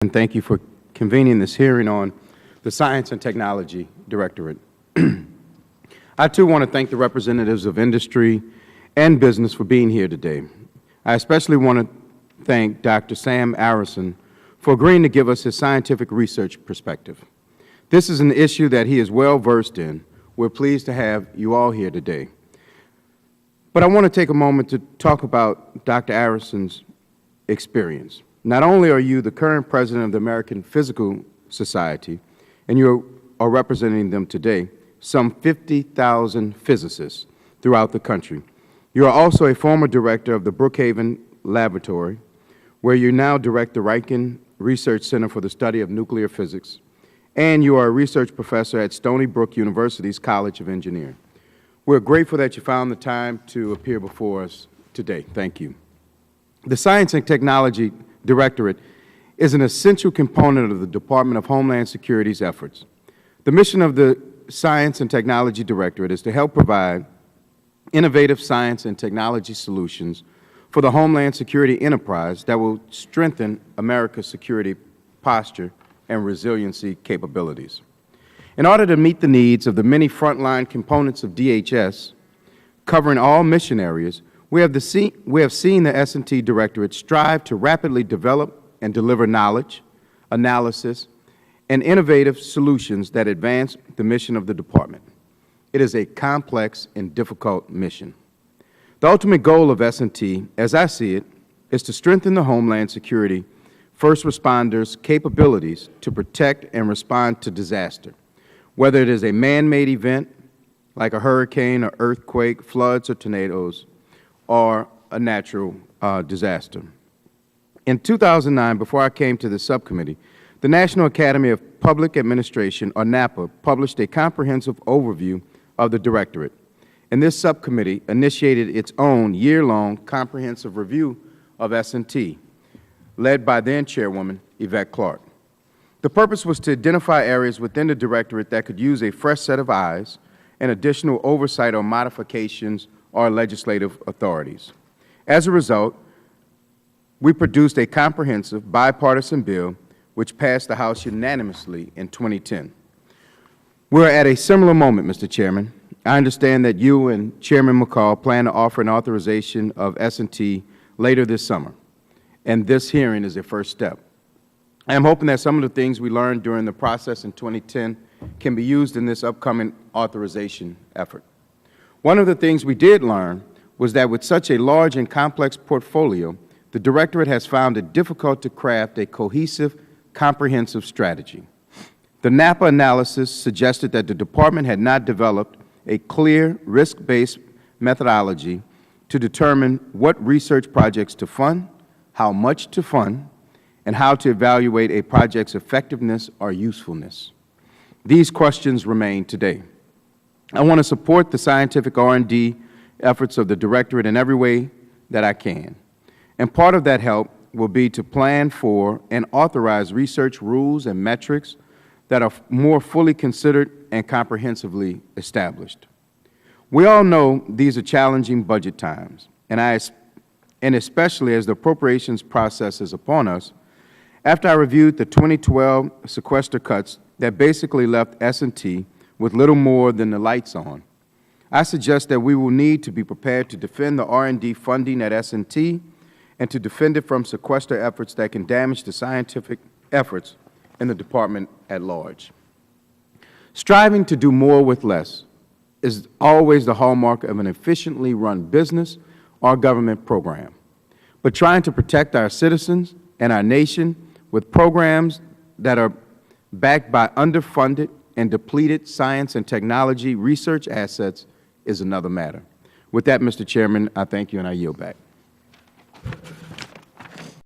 And thank you for convening this hearing on the Science and Technology Directorate. I too want to thank the representatives of industry and business for being here today. I especially want to thank Dr. Sam Arison for agreeing to give us his scientific research perspective. This is an issue that he is well versed in. We're pleased to have you all here today. But I want to take a moment to talk about Dr. Arison's experience. Not only are you the current president of the American Physical Society, and you are representing them today, some 50,000 physicists throughout the country. You are also a former director of the Brookhaven Laboratory, where you now direct the Riken Research Center for the Study of Nuclear Physics, and you are a research professor at Stony Brook University's College of Engineering. We're grateful that you found the time to appear before us today. Thank you. The Science and Technology Directorate is an essential component of the Department of Homeland Security's efforts. The mission of the Science and Technology Directorate is to help provide innovative science and technology solutions for the Homeland Security enterprise that will strengthen America's security posture and resiliency capabilities. In order to meet the needs of the many frontline components of DHS, covering all mission areas, we have seen the S&T Directorate strive to rapidly develop and deliver knowledge, analysis, and innovative solutions that advance the mission of the Department. It is a complex and difficult mission. The ultimate goal of S&T, as I see it, is to strengthen the Homeland Security first responders' capabilities to protect and respond to disaster, whether it is a man-made event like a hurricane or earthquake, floods or tornadoes, or a natural disaster. In 2009, before I came to the subcommittee, the National Academy of Public Administration, or NAPA, published a comprehensive overview of the Directorate, and this subcommittee initiated its own year-long comprehensive review of S&T, led by then Chairwoman Yvette Clarke. The purpose was to identify areas within the Directorate that could use a fresh set of eyes and additional oversight or modifications or legislative authorities. As a result, we produced a comprehensive bipartisan bill which passed the House unanimously in 2010. We're at a similar moment, Mr. Chairman. I understand that you and Chairman McCall plan to offer an authorization of S&T later this summer, and this hearing is a first step. I am hoping that some of the things we learned during the process in 2010 can be used in this upcoming authorization effort. One of the things we did learn was that with such a large and complex portfolio, the Directorate has found it difficult to craft a cohesive, comprehensive strategy. The NAPA analysis suggested that the Department had not developed a clear, risk-based methodology to determine what research projects to fund, how much to fund, and how to evaluate a project's effectiveness or usefulness. These questions remain today. I want to support the scientific R&D efforts of the Directorate in every way that I can. And part of that help will be to plan for and authorize research rules and metrics that are more fully considered and comprehensively established. We all know these are challenging budget times, and especially as the appropriations process is upon us. After I reviewed the 2012 sequester cuts that basically left S&T with little more than the lights on, I suggest that we will need to be prepared to defend the R&D funding at S&T and to defend it from sequester efforts that can damage the scientific efforts in the Department at large. Striving to do more with less is always the hallmark of an efficiently run business or government program. But trying to protect our citizens and our nation with programs that are backed by underfunded and depleted science and technology research assets is another matter. With that, Mr. Chairman, I thank you and I yield back.